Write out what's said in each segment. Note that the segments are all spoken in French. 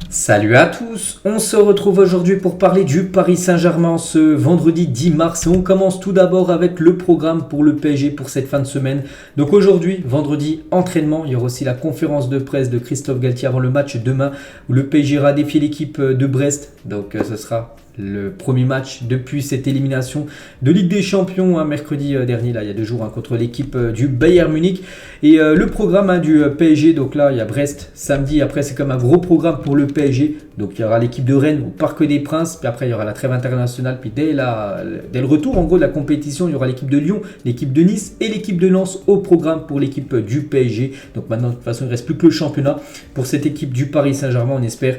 Salut à tous, on se retrouve aujourd'hui pour parler du Paris Saint-Germain ce vendredi 10 mars et on commence tout d'abord avec le programme pour le PSG pour cette fin de semaine. Donc aujourd'hui, vendredi, entraînement, il y aura aussi la conférence de presse de Christophe Galtier avant le match demain où le PSG ira défier l'équipe de Brest. Donc ce sera le premier match depuis cette élimination de Ligue des Champions mercredi dernier, là, il y a 2 jours contre l'équipe du Bayern Munich. Et le programme du PSG, donc là il y a Brest samedi, après c'est comme un gros programme pour le PSG. Donc il y aura l'équipe de Rennes au Parc des Princes, puis après il y aura la trêve internationale, puis dès le retour en gros de la compétition, il y aura l'équipe de Lyon, l'équipe de Nice et l'équipe de Lens au programme pour l'équipe du PSG. Donc maintenant de toute façon il ne reste plus que le championnat pour cette équipe du Paris Saint-Germain, on espère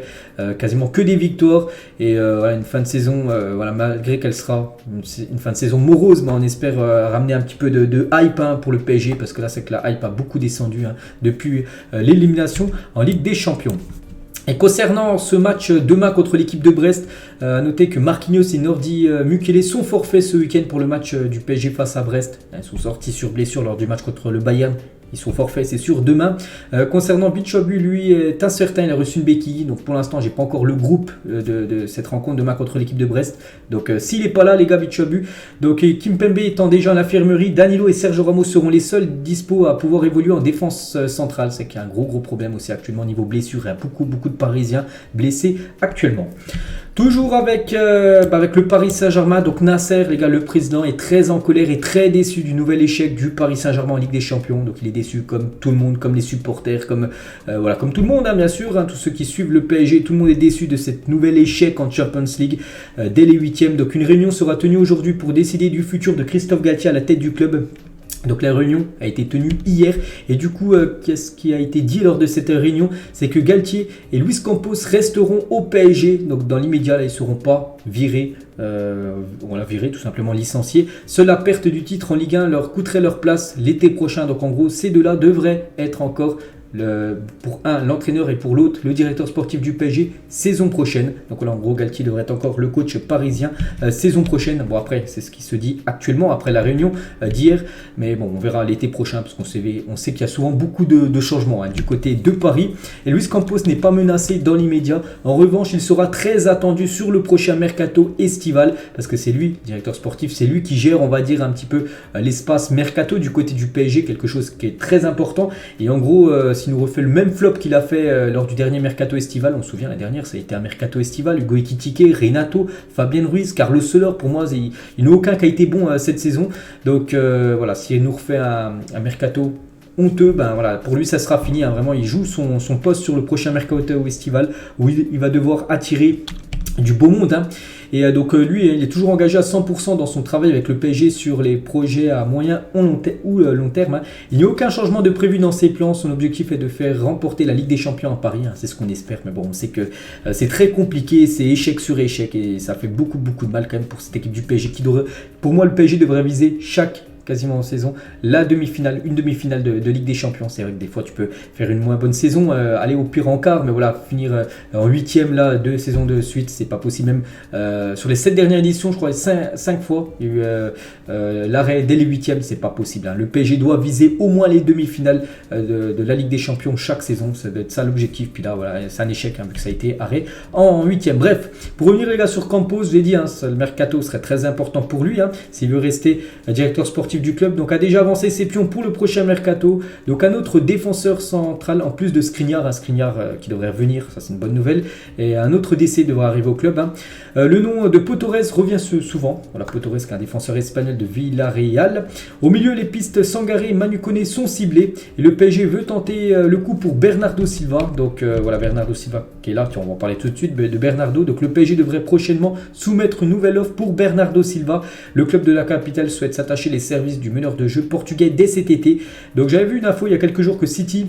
quasiment que des victoires et voilà, une fin de saison, voilà, malgré qu'elle sera une fin de saison morose, mais on espère ramener un petit peu de hype pour le PSG, parce que là c'est que la hype a beaucoup descendu depuis l'élimination en Ligue des Champions. Et concernant ce match demain contre l'équipe de Brest, à noter que Marquinhos et Nordi Mukiele sont forfaits ce week-end pour le match du PSG face à Brest. Ils sont sortis sur blessure lors du match contre le Bayern. Ils sont forfaits, c'est sûr, demain. Concernant Bichobu, lui est incertain, il a reçu une béquille. Donc pour l'instant, j'ai pas encore le groupe de cette rencontre demain contre l'équipe de Brest. Donc s'il n'est pas là, les gars, Bichobu. Donc Kimpembe étant déjà à l'infirmerie, Danilo et Sergio Ramos seront les seuls dispo à pouvoir évoluer en défense centrale. C'est qu'il y a un gros problème aussi actuellement au niveau blessure. Il y a beaucoup de Parisiens blessés actuellement. Toujours avec le Paris Saint-Germain, donc Nasser, les gars, le président est très en colère et très déçu du nouvel échec du Paris Saint-Germain en Ligue des Champions. Donc il est déçu comme tout le monde, comme les supporters, comme tout le monde bien sûr, tous ceux qui suivent le PSG, tout le monde est déçu de cet nouvel échec en Champions League dès les huitièmes. Donc une réunion sera tenue aujourd'hui pour décider du futur de Christophe Galtier à la tête du club. Donc la réunion a été tenue hier et du coup qu'est-ce qui a été dit lors de cette réunion, c'est que Galtier et Luis Campos resteront au PSG. Donc dans l'immédiat là, ils ne seront pas virés, tout simplement licenciés. Seule la perte du titre en Ligue 1 leur coûterait leur place l'été prochain. Donc en gros ces deux-là devraient être encore pour un l'entraîneur et pour l'autre le directeur sportif du PSG saison prochaine. Donc là en gros Galtier devrait être encore le coach parisien saison prochaine. Bon après c'est ce qui se dit actuellement après la réunion d'hier, mais bon on verra l'été prochain parce qu'on sait qu'il y a souvent beaucoup de changements du côté de Paris. Et Luis Campos n'est pas menacé dans l'immédiat. En revanche il sera très attendu sur le prochain mercato estival parce que c'est lui, directeur sportif, c'est lui qui gère on va dire un petit peu l'espace mercato du côté du PSG, quelque chose qui est très important. Et en gros s'il nous refait le même flop qu'il a fait lors du dernier mercato estival, on se souvient la dernière ça a été un mercato estival, Hugo Ekitike, Renato, Fabien Ruiz, Carlos Soler, pour moi il n'y a aucun qui a été bon cette saison. Donc voilà, s'il nous refait un mercato honteux, pour lui ça sera fini, vraiment il joue son poste sur le prochain mercato estival où il va devoir attirer du beau monde. Et donc lui il est toujours engagé à 100% dans son travail avec le PSG sur les projets à moyen ou long terme. Il n'y a aucun changement de prévu dans ses plans. Son objectif est de faire remporter la Ligue des Champions à Paris, c'est ce qu'on espère, mais bon on sait que c'est très compliqué, c'est échec sur échec et ça fait beaucoup de mal quand même pour cette équipe du PSG pour moi le PSG devrait viser quasiment en saison, une demi-finale de Ligue des Champions. C'est vrai que des fois tu peux faire une moins bonne saison, aller au pire en quart, mais voilà, finir en huitième là, 2 saisons de suite, c'est pas possible. Même sur les 7 dernières éditions, je crois 5 fois, il y a eu l'arrêt dès les huitièmes, c'est pas possible. Le PSG doit viser au moins les demi-finales de la Ligue des Champions chaque saison, ça doit être ça l'objectif. Puis là, voilà, c'est un échec vu que ça a été arrêt en huitième. Bref, pour revenir les gars sur Campos, je l'ai dit, le mercato serait très important pour lui, s'il veut rester directeur sportif du club. Donc a déjà avancé ses pions pour le prochain mercato. Donc un autre défenseur central en plus de Skriniar, qui devrait revenir, ça c'est une bonne nouvelle, et un autre décès devrait arriver au club. Le nom de Pau Torres revient souvent. Voilà, Pau Torres qui est un défenseur espagnol de Villarreal. Au milieu, les pistes Sangaré et Manu Koné sont ciblées et le PSG veut tenter le coup pour Bernardo Silva. Donc voilà, Bernardo Silva qui est là, on va en parler tout de suite de Bernardo. Donc le PSG devrait prochainement soumettre une nouvelle offre pour Bernardo Silva. Le club de la capitale souhaite s'attacher les services du meneur de jeu portugais dès cet été. Donc j'avais vu une info il y a quelques jours que City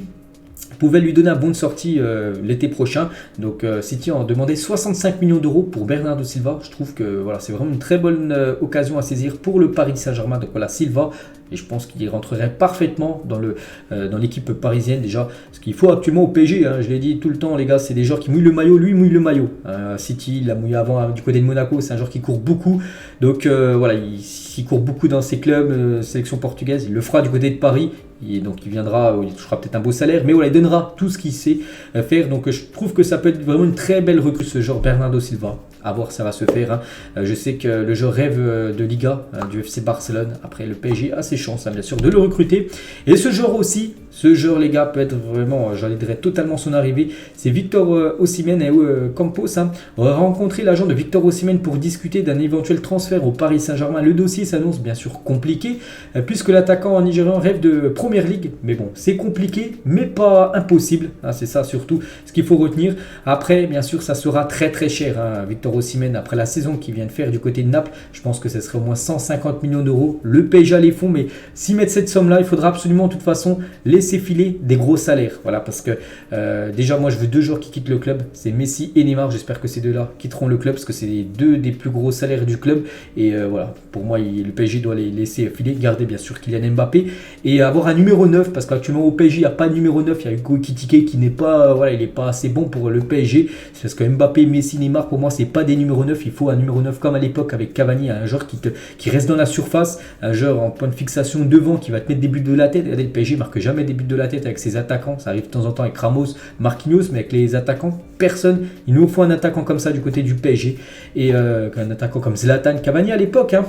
pouvait lui donner un bon de sortie l'été prochain. Donc City en demandait 65 millions d'euros pour Bernardo Silva. Je trouve que voilà, c'est vraiment une très bonne occasion à saisir pour le Paris Saint-Germain. Donc voilà, Silva, et je pense qu'il rentrerait parfaitement dans l'équipe parisienne déjà. Ce qu'il faut actuellement au PSG, je l'ai dit tout le temps les gars, c'est des joueurs qui mouillent le maillot. Lui il mouille le maillot. City, il l'a mouillé avant du côté de Monaco, c'est un joueur qui court beaucoup. Donc voilà, il court beaucoup dans ses clubs, sélection portugaise. Il le fera du côté de Paris. Donc il viendra, il touchera peut-être un beau salaire, mais voilà, il donnera tout ce qu'il sait faire. Donc je trouve que ça peut être vraiment une très belle recrue, ce genre Bernardo Silva. À voir, ça va se faire. Hein. Je sais que le joueur rêve de Liga, du FC Barcelone. Après, le PSG a ses chances, hein, bien sûr, de le recruter. Et ce joueur aussi, les gars, peut être vraiment, j'allais totalement son arrivée. C'est Victor Osimhen et Campos. Hein. On va rencontrer l'agent de Victor Osimhen pour discuter d'un éventuel transfert au Paris Saint-Germain. Le dossier s'annonce bien sûr compliqué, puisque l'attaquant nigérian rêve de Première Ligue. Mais bon, c'est compliqué, mais pas impossible. Hein, c'est ça surtout ce qu'il faut retenir. Après, bien sûr, ça sera très très cher. Hein. Victor Osimhen, après la saison qu'il vient de faire du côté de Naples, je pense que ce serait au moins 150 millions d'euros. Le PSG a les fonds, mais s'ils mettent cette somme-là, il faudra absolument de toute façon laisser filer des gros salaires. Voilà, parce que déjà, moi, je veux deux joueurs qui quittent le club. C'est Messi et Neymar. J'espère que ces deux-là quitteront le club, parce que c'est les deux des plus gros salaires du club. Et voilà, pour moi, le PSG doit les laisser filer, garder bien sûr Kylian Mbappé et avoir un numéro 9, parce qu'actuellement au PSG, il n'y a pas de numéro 9. Il y a Hugo Ekitike qui n'est pas, voilà, il n'est pas assez bon pour le PSG. C'est parce que Mbappé, Messi, Neymar, pour moi, c'est pas des numéros 9. Il faut un numéro 9 comme à l'époque avec Cavani, un joueur qui reste dans la surface, un joueur en point de fixation devant qui va te mettre des buts de la tête. Regardez, le PSG marque jamais des buts de la tête avec ses attaquants. Ça arrive de temps en temps avec Ramos, Marquinhos, mais avec les attaquants, personne. Il nous faut un attaquant comme ça du côté du PSG et un attaquant comme Zlatan, Cavani à l'époque, hein,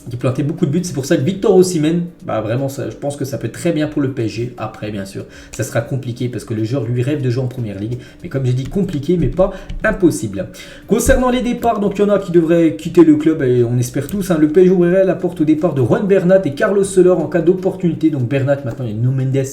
qui plantait beaucoup de buts. C'est pour ça que Victor Osimhen, vraiment, je pense que ça peut être très bien pour le PSG. Après, bien sûr, ça sera compliqué parce que le joueur lui rêve de jouer en Première Ligue. Mais comme j'ai dit, compliqué, mais pas impossible. Concernant les départs, donc il y en a qui devraient quitter le club et on espère tous. Hein, le PSG ouvrirait la porte au départ de Juan Bernat et Carlos Soler en cas d'opportunité. Donc Bernat, maintenant, il y a Nuno Mendes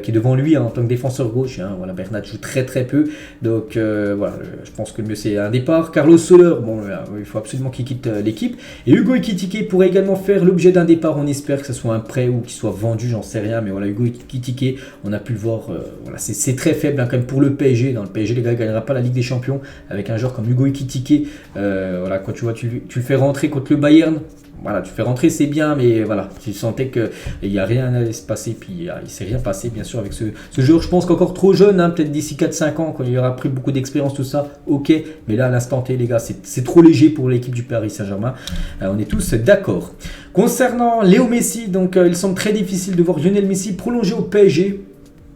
qui est devant lui, hein, en tant que défenseur gauche. Hein, voilà, Bernat joue très très peu. Donc voilà, je pense que le mieux c'est un départ. Carlos Soler, bon, il faut absolument qu'il quitte l'équipe. Et Hugo Ekitike pourrait également faire l'objet d'un départ. On espère que ce soit un prêt ou qu'il soit vendu, j'en sais rien. Mais voilà, Hugo Ekitike, on a pu le voir, voilà, c'est très faible, hein, quand même pour le PSG. Dans le PSG, les gars, il ne gagnera pas la Ligue des Champions avec un joueur comme Hugo Ekitike. Voilà, quand tu vois, tu le fais rentrer contre le Bayern. Voilà, tu fais rentrer, c'est bien, mais voilà, tu sentais qu'il n'y a rien à se passer, puis il ne s'est rien passé, bien sûr, avec ce joueur. Je pense qu'encore trop jeune, hein, peut-être d'ici 4-5 ans, quand il aura pris beaucoup d'expérience, tout ça, ok, mais là, à l'instant T, les gars, c'est trop léger pour l'équipe du Paris Saint-Germain. On est tous d'accord. Concernant Léo Messi, donc il semble très difficile de voir Lionel Messi prolonger au PSG.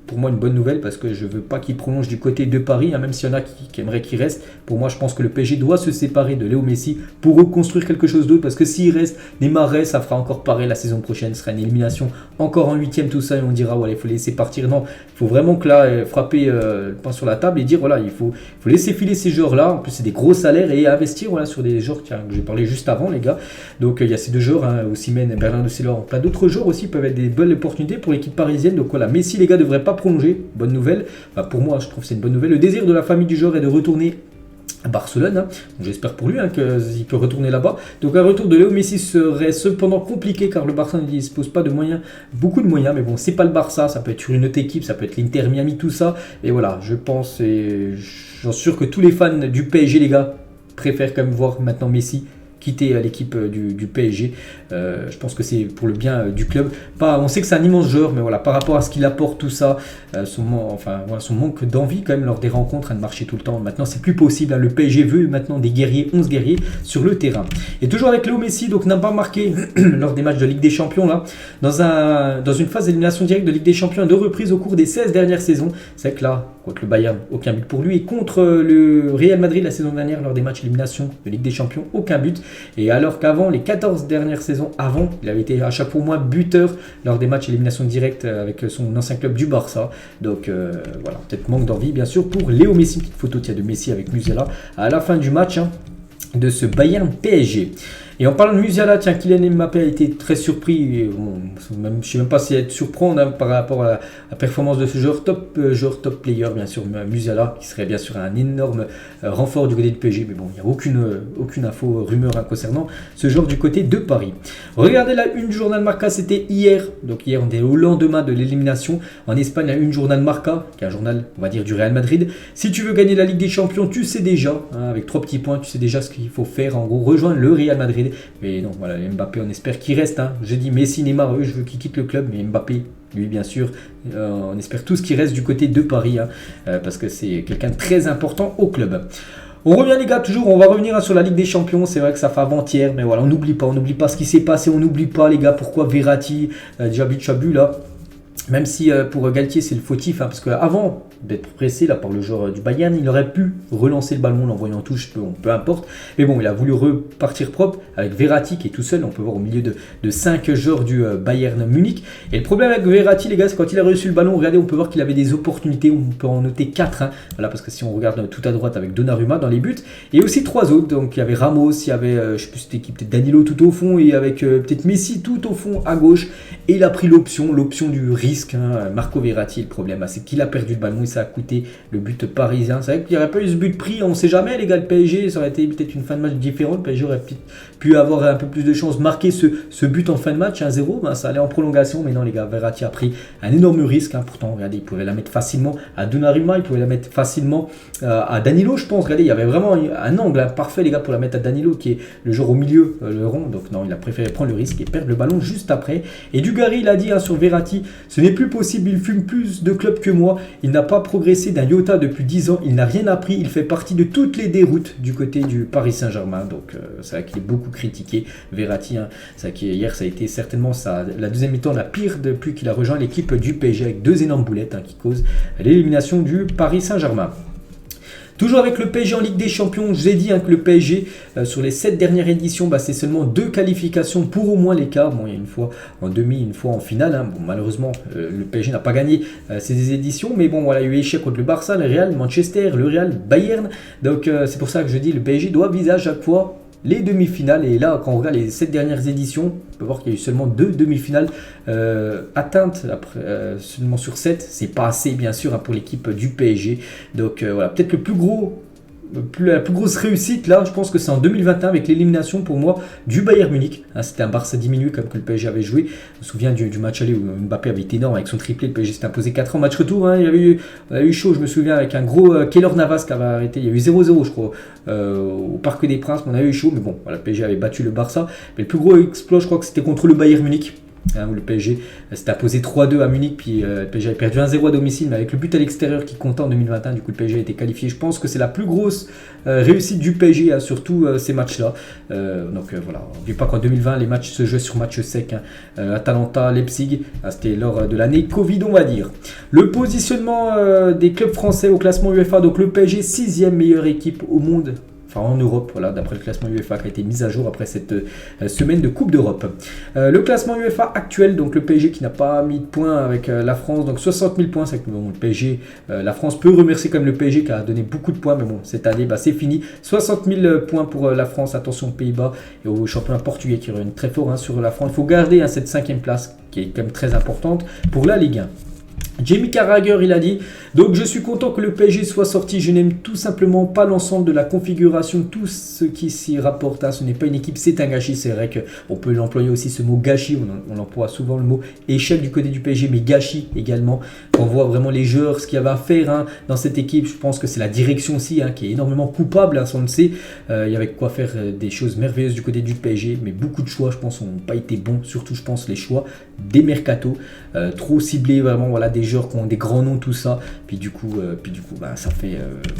Pour moi, une bonne nouvelle parce que je ne veux pas qu'il prolonge du côté de Paris, hein, même s'il y en a qui aimeraient qu'il reste. Pour moi, je pense que le PSG doit se séparer de Léo Messi pour reconstruire quelque chose d'autre, parce que s'il reste, Neymar reste, ça fera encore pareil la saison prochaine. Ce sera une élimination encore en huitième, tout ça, et on dira voilà, il faut laisser partir. Non, il faut vraiment que là, frapper le poing sur la table et dire voilà, il faut laisser filer ces joueurs-là. En plus, c'est des gros salaires et investir voilà, sur des joueurs que j'ai parlé juste avant, les gars. Donc, il y a ces deux joueurs, hein, Osimhen et Bernardo Silva. Plein d'autres joueurs aussi peuvent être des bonnes opportunités pour l'équipe parisienne. Donc voilà, Messi, les gars, ne devraient pas prolonger. Bonne nouvelle. Enfin, pour moi, je trouve que c'est une bonne nouvelle. Le désir de la famille du joueur est de retourner à Barcelone. Hein. J'espère pour lui hein, qu'il peut retourner là-bas. Donc un retour de Léo Messi serait cependant compliqué car le Barça ne dispose pas de moyens, beaucoup de moyens. Mais bon, c'est pas le Barça, ça peut être sur une autre équipe, ça peut être l'Inter Miami, tout ça. Et voilà, je pense et j'en suis sûr que tous les fans du PSG, les gars, préfèrent quand même voir maintenant Messi quitter l'équipe du PSG. Je pense que c'est pour le bien du club. On sait que c'est un immense joueur, mais voilà, par rapport à ce qu'il apporte, tout ça, son manque d'envie quand même lors des rencontres, de marcher tout le temps. Maintenant, c'est plus possible. Hein. Le PSG veut maintenant des guerriers, 11 guerriers sur le terrain. Et toujours avec Léo Messi, donc n'a pas marqué lors des matchs de Ligue des Champions, là, dans une phase d'élimination directe de Ligue des Champions à 2 reprises au cours des 16 dernières saisons. C'est que là, contre le Bayern, aucun but pour lui. Et contre le Real Madrid la saison dernière, lors des matchs d'élimination de Ligue des Champions, aucun but. Et alors qu'avant, les 14 dernières saisons avant, il avait été à chaque fois au moins buteur lors des matchs élimination directe avec son ancien club du Barça. Donc voilà, peut-être manque d'envie bien sûr pour Léo Messi. Petite photo de Messi avec Musiala à la fin du match de ce Bayern PSG. Et en parlant de Musiala, tiens, Kylian Mbappé a été très surpris. Bon, je ne sais même pas si être surprendre hein, par rapport à la performance de ce joueur top player, bien sûr, Musiala, qui serait bien sûr un énorme renfort du côté du PSG. Mais bon, il n'y a aucune info, rumeur hein, concernant ce joueur du côté de Paris. Regardez la une journal Marca, c'était hier. Donc hier, on est au lendemain de l'élimination. En Espagne, la une journal Marca, qui est un journal, on va dire, du Real Madrid. Si tu veux gagner la Ligue des Champions, tu sais déjà, hein, avec 3 petits points, tu sais déjà ce qu'il faut faire. En gros, rejoindre le Real Madrid. Mais non, voilà, Mbappé, on espère qu'il reste. Hein. J'ai dit Messi, Neymar, eux, je veux qu'ils quittent le club. Mais Mbappé, lui, bien sûr, on espère tous qu'il reste du côté de Paris. Hein, parce que c'est quelqu'un de très important au club. On revient les gars, toujours, on va revenir hein, sur la Ligue des Champions. C'est vrai que ça fait avant-hier. Mais voilà, on n'oublie pas ce qui s'est passé. On n'oublie pas les gars, pourquoi Verratti, Diaby Chabu là. Même si pour Galtier c'est le fautif, hein, parce qu'avant d'être pressé là, par le joueur du Bayern, il aurait pu relancer le ballon, l'envoyer en touche, peu importe. Mais bon, il a voulu repartir propre avec Verratti qui est tout seul, on peut voir au milieu de 5 joueurs du Bayern Munich. Et le problème avec Verratti, les gars, c'est quand il a reçu le ballon, regardez, on peut voir qu'il avait des opportunités, on peut en noter 4. Hein, voilà, parce que si on regarde tout à droite avec Donnarumma dans les buts, et aussi 3 autres, donc il y avait Ramos, il y avait, je sais plus c'était qui, peut-être Danilo tout au fond, et avec peut-être Messi tout au fond à gauche, et il a pris l'option du risque. Hein. Marco Verratti, le problème, c'est qu'il a perdu le ballon et ça a coûté le but parisien. C'est vrai qu'il n'y aurait pas eu ce but pris, on ne sait jamais, les gars, le PSG, ça aurait été peut-être une fin de match différente. Le PSG aurait peut-être pu avoir un peu plus de chance, marquer ce but en fin de match, 1-0, ben, ça allait en prolongation, mais non, les gars, Verratti a pris un énorme risque. Hein. Pourtant, regardez, il pouvait la mettre facilement à Donnarumma, il pouvait la mettre facilement à Danilo, je pense. Regardez, il y avait vraiment un angle parfait, les gars, pour la mettre à Danilo, qui est le joueur au milieu, le rond. Donc, non, il a préféré prendre le risque et perdre le ballon juste après. Et Dugarry, il a dit sur Verratti, ce n'est plus possible, il fume plus de clubs que moi, il n'a pas progressé d'un iota depuis 10 ans, il n'a rien appris, il fait partie de toutes les déroutes du côté du Paris Saint-Germain. Donc c'est vrai qu'il est beaucoup critiqué, Verratti. Hein. C'est vrai qu'hier ça a été certainement la deuxième mi-temps la pire depuis qu'il a rejoint l'équipe du PSG avec 2 énormes boulettes, hein, qui causent l'élimination du Paris Saint-Germain. Toujours avec le PSG en Ligue des Champions, je vous ai dit, hein, que le PSG, sur les 7 dernières éditions, c'est seulement 2 qualifications pour au moins l'écart. Bon, il y a une fois en demi, une fois en finale. Hein. Bon, malheureusement, le PSG n'a pas gagné ces éditions. Mais bon, voilà, il y a eu échec contre le Barça, le Real, Manchester, le Real, Bayern. Donc, c'est pour ça que je dis, le PSG doit viser à chaque fois les demi-finales. Et là, quand on regarde les 7 dernières éditions, on peut voir qu'il y a eu seulement 2 demi-finales atteintes seulement sur 7. C'est pas assez, bien sûr, hein, pour l'équipe du PSG. Donc voilà, peut-être la plus grosse réussite là, je pense que c'est en 2021 avec l'élimination pour moi du Bayern Munich. Hein, c'était un Barça diminué comme que le PSG avait joué. Je me souviens du match aller où Mbappé avait été énorme avec son triplé. Le PSG s'est imposé 4 ans. Match retour, hein, on a eu chaud, je me souviens, avec un gros Keylor Navas qui avait arrêté. Il y a eu 0-0 je crois au Parc des Princes. On a eu chaud, mais bon, voilà, le PSG avait battu le Barça. Mais le plus gros exploit, je crois que c'était contre le Bayern Munich. Hein, où le PSG s'était imposé 3-2 à Munich, puis le PSG avait perdu 1-0 à domicile, mais avec le but à l'extérieur qui comptait en 2021, du coup le PSG a été qualifié. Je pense que c'est la plus grosse réussite du PSG, hein, sur tous ces matchs-là. Donc voilà, n'oubliez pas qu'en 2020, les matchs se jouaient sur match sec. Hein. Atalanta, Leipzig, c'était lors de l'année Covid, on va dire. Le positionnement des clubs français au classement UEFA, donc le PSG, 6e meilleure équipe au monde. Enfin en Europe, voilà, d'après le classement UEFA qui a été mis à jour après cette semaine de Coupe d'Europe. Le classement UEFA actuel, donc le PSG qui n'a pas mis de points avec la France, donc 60 000 points, c'est que bon, le PSG, la France peut remercier quand même le PSG qui a donné beaucoup de points, mais bon, cette année, c'est fini. 60 000 points pour la France, attention aux Pays-Bas et au championnat portugais qui reviennent très fort, hein, sur la France. Il faut garder, hein, cette 5e place qui est quand même très importante pour la Ligue 1. Jamie Carragher, il a dit, donc je suis content que le PSG soit sorti, je n'aime tout simplement pas l'ensemble de la configuration, tout ce qui s'y rapporte, hein. Ce n'est pas une équipe, c'est un gâchis. C'est vrai qu'on peut l'employer aussi, ce mot gâchis, on emploie souvent le mot échec du côté du PSG, mais gâchis également, quand on voit vraiment les joueurs, ce qu'il y avait à faire, hein, dans cette équipe. Je pense que c'est la direction aussi, hein, qui est énormément coupable, hein, ça on le sait. Il y avait quoi faire des choses merveilleuses du côté du PSG, mais beaucoup de choix, je pense, n'ont pas été bons, surtout je pense les choix des mercatos, trop ciblés, vraiment, voilà, des joueurs qui ont des grands noms, tout ça, puis du coup ça fait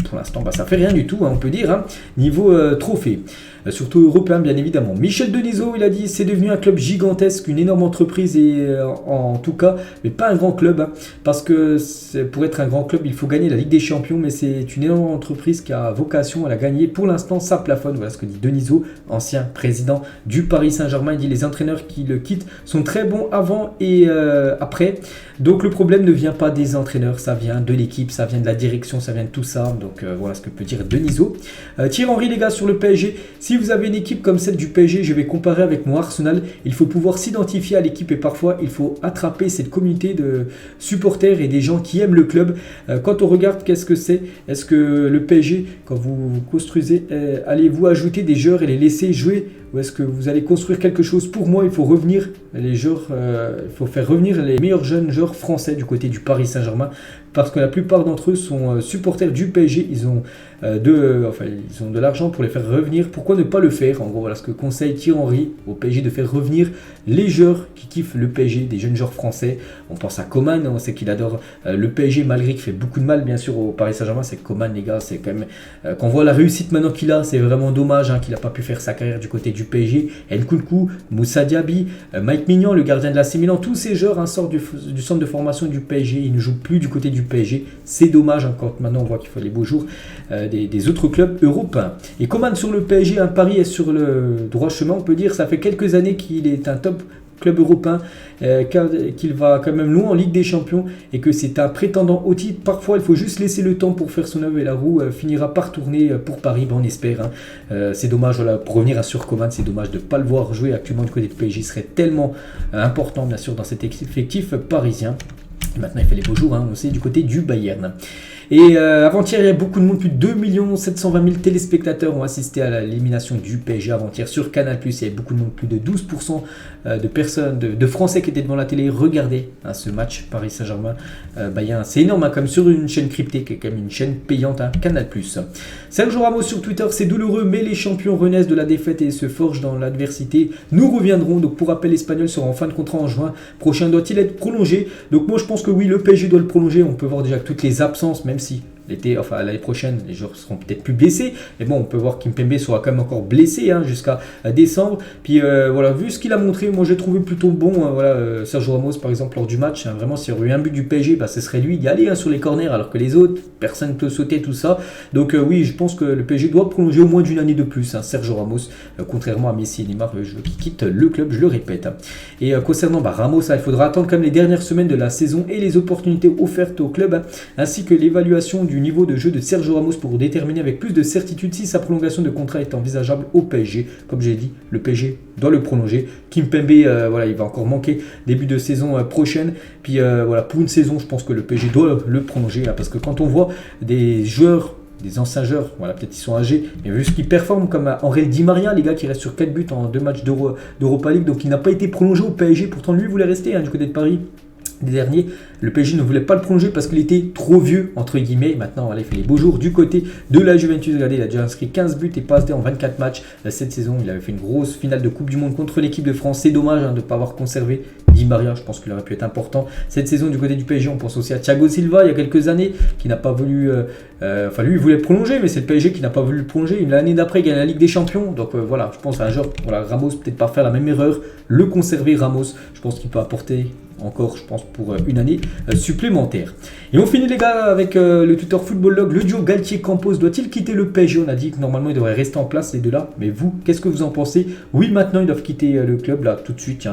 pour l'instant ça fait rien du tout, hein, on peut dire, hein, niveau trophée, surtout européen bien évidemment. Michel Denisot, il a dit, c'est devenu un club gigantesque, une énorme entreprise, et en tout cas, mais pas un grand club, hein, parce que pour être un grand club il faut gagner la Ligue des Champions, mais c'est une énorme entreprise qui a vocation à la gagner. Pour l'instant ça plafonne, voilà ce que dit Denisot, ancien président du Paris Saint-Germain. Il dit, les entraîneurs qui le quittent sont très bons avant et après, donc le problème ne vient pas des entraîneurs, ça vient de l'équipe, ça vient de la direction, ça vient de tout ça. Donc voilà ce que peut dire Denisot. Thierry Henry, les gars, sur le PSG, si vous avez une équipe comme celle du PSG, je vais comparer avec mon Arsenal, il faut pouvoir s'identifier à l'équipe et parfois il faut attraper cette communauté de supporters et des gens qui aiment le club. Quand on regarde, qu'est-ce que c'est? Est-ce que le PSG, quand vous construisez, allez-vous ajouter des joueurs et les laisser jouer, ou est-ce que vous allez construire quelque chose? Pour moi, il faut revenir les joueurs, il faut faire revenir les meilleurs jeunes joueurs français du côté du Paris Saint-Germain parce que la plupart d'entre eux sont supporters du PSG. Ils ont ils ont de l'argent pour les faire revenir. Pourquoi ne pas le faire? En gros, voilà ce que conseille Thierry Henry au PSG, de faire revenir les joueurs qui kiffent le PSG, des jeunes joueurs français. On pense à Coman, on sait qu'il adore le PSG, malgré qu'il fait beaucoup de mal bien sûr au Paris Saint-Germain. C'est Coman, les gars, c'est quand même quand on voit la réussite maintenant qu'il a, c'est vraiment dommage qu'il n'a pas pu faire sa carrière du côté du PSG. Nkunku, Moussa Diaby, Mike Maignan, le gardien de l'AC Milan, tous ces joueurs sortent du centre de formation du PSG. Ils ne jouent plus du côté du PSG. C'est dommage quand maintenant on voit qu'il faut les beaux jours des autres clubs européens. Et Coman sur le PSG, Paris est sur le droit chemin, on peut dire. Ça fait quelques années qu'il est un top club européen, qu'il va quand même loin en Ligue des Champions et que c'est un prétendant au titre. Parfois il faut juste laisser le temps pour faire son œuvre et la roue finira par tourner pour Paris, on espère. C'est dommage, voilà, pour revenir sur Coman, c'est dommage de ne pas le voir jouer actuellement du côté de PSG. Il serait tellement important bien sûr dans cet effectif parisien. Et maintenant il fait les beaux jours, on sait, du côté du Bayern. Et avant-hier, il y a beaucoup de monde, plus de 2 720 000 téléspectateurs ont assisté à l'élimination du PSG avant-hier sur Canal+. Il y avait beaucoup de monde, plus de 12% de personnes, de Français qui étaient devant la télé, regardaient ce match Paris Saint-Germain Bayern. C'est énorme, comme sur une chaîne cryptée, qui est quand même une chaîne payante, Canal+. Sergio Ramos sur Twitter, c'est douloureux, mais les champions renaissent de la défaite et se forgent dans l'adversité. Nous reviendrons. Donc pour rappel, l'Espagnol sera en fin de contrat en juin prochain. Doit-il être prolongé? Donc moi je pense que oui, le PSG doit le prolonger. On peut voir déjà toutes les absences, même si l'année prochaine, les joueurs seront peut-être plus blessés. Mais bon, on peut voir Kimpembe sera quand même encore blessé jusqu'à décembre. Puis voilà, vu ce qu'il a montré, moi j'ai trouvé plutôt bon. Sergio Ramos, par exemple, lors du match, vraiment, s'il y aurait eu un but du PSG, ce serait lui d'y aller sur les corners, alors que les autres, personne ne peut sauter tout ça. Donc oui, je pense que le PSG doit prolonger au moins d'une année de plus. Sergio Ramos, contrairement à Messi et Neymar, qui quittent le club, je le répète. Et concernant Ramos, il faudra attendre quand même les dernières semaines de la saison et les opportunités offertes au club, ainsi que l'évaluation du niveau de jeu de Sergio Ramos pour déterminer avec plus de certitude si sa prolongation de contrat est envisageable au PSG. Comme j'ai dit, le PSG doit le prolonger. Kimpembe, il va encore manquer début de saison prochaine. Puis pour une saison, je pense que le PSG doit le prolonger, parce que quand on voit des joueurs, des anciens joueurs, peut-être ils sont âgés, mais vu ce qu'ils performent, comme Henri Di Maria, les gars qui restent sur 4 buts en 2 matchs d'Europa League, donc il n'a pas été prolongé au PSG, pourtant lui voulait rester du côté de Paris. Des derniers, le PSG ne voulait pas le prolonger parce qu'il était trop vieux, entre guillemets. Maintenant, il fait les beaux jours du côté de la Juventus. Regardez, il a déjà inscrit 15 buts et passé en 24 matchs cette saison. Il avait fait une grosse finale de Coupe du Monde contre l'équipe de France. C'est dommage de ne pas avoir conservé Di Maria. Je pense qu'il aurait pu être important cette saison du côté du PSG. On pense aussi à Thiago Silva, il y a quelques années, qui n'a pas voulu... lui, il voulait prolonger, mais c'est le PSG qui n'a pas voulu le prolonger. L'année d'après, il gagne la Ligue des Champions. Donc je pense à un joueur, Ramos, peut-être pas faire la même erreur, le conserver, Ramos. Je pense qu'il peut apporter encore, je pense, pour une année supplémentaire. Et on finit les gars avec le Twitter Football Log. Le duo Galtier-Campos doit-il quitter le PSG? On a dit que normalement il devrait rester en place, les deux là. Mais vous, qu'est-ce que vous en pensez? Oui, maintenant ils doivent quitter le club là tout de suite,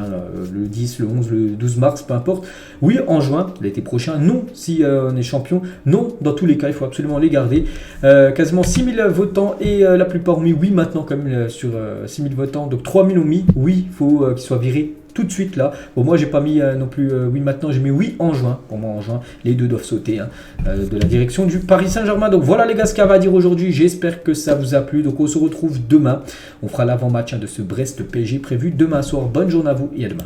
le 10, le 11, le 12 mars, peu importe. Oui, en juin, l'été prochain. Non, si on est champion. Non, dans tous les cas, il faut absolument les garder. Quasiment 6000 votants et la plupart ont mis oui maintenant, comme sur 6000 votants. Donc 3000 ont mis oui, il faut qu'ils soient virés tout de suite là. Bon, moi j'ai pas mis non plus oui maintenant, j'ai mis oui en juin. Pour moi en juin, les deux doivent sauter de la direction du Paris Saint-Germain. Donc voilà les gars ce qu'il y avait à dire aujourd'hui. J'espère que ça vous a plu. Donc on se retrouve demain. On fera l'avant-match de ce Brest PSG prévu demain soir. Bonne journée à vous et à demain.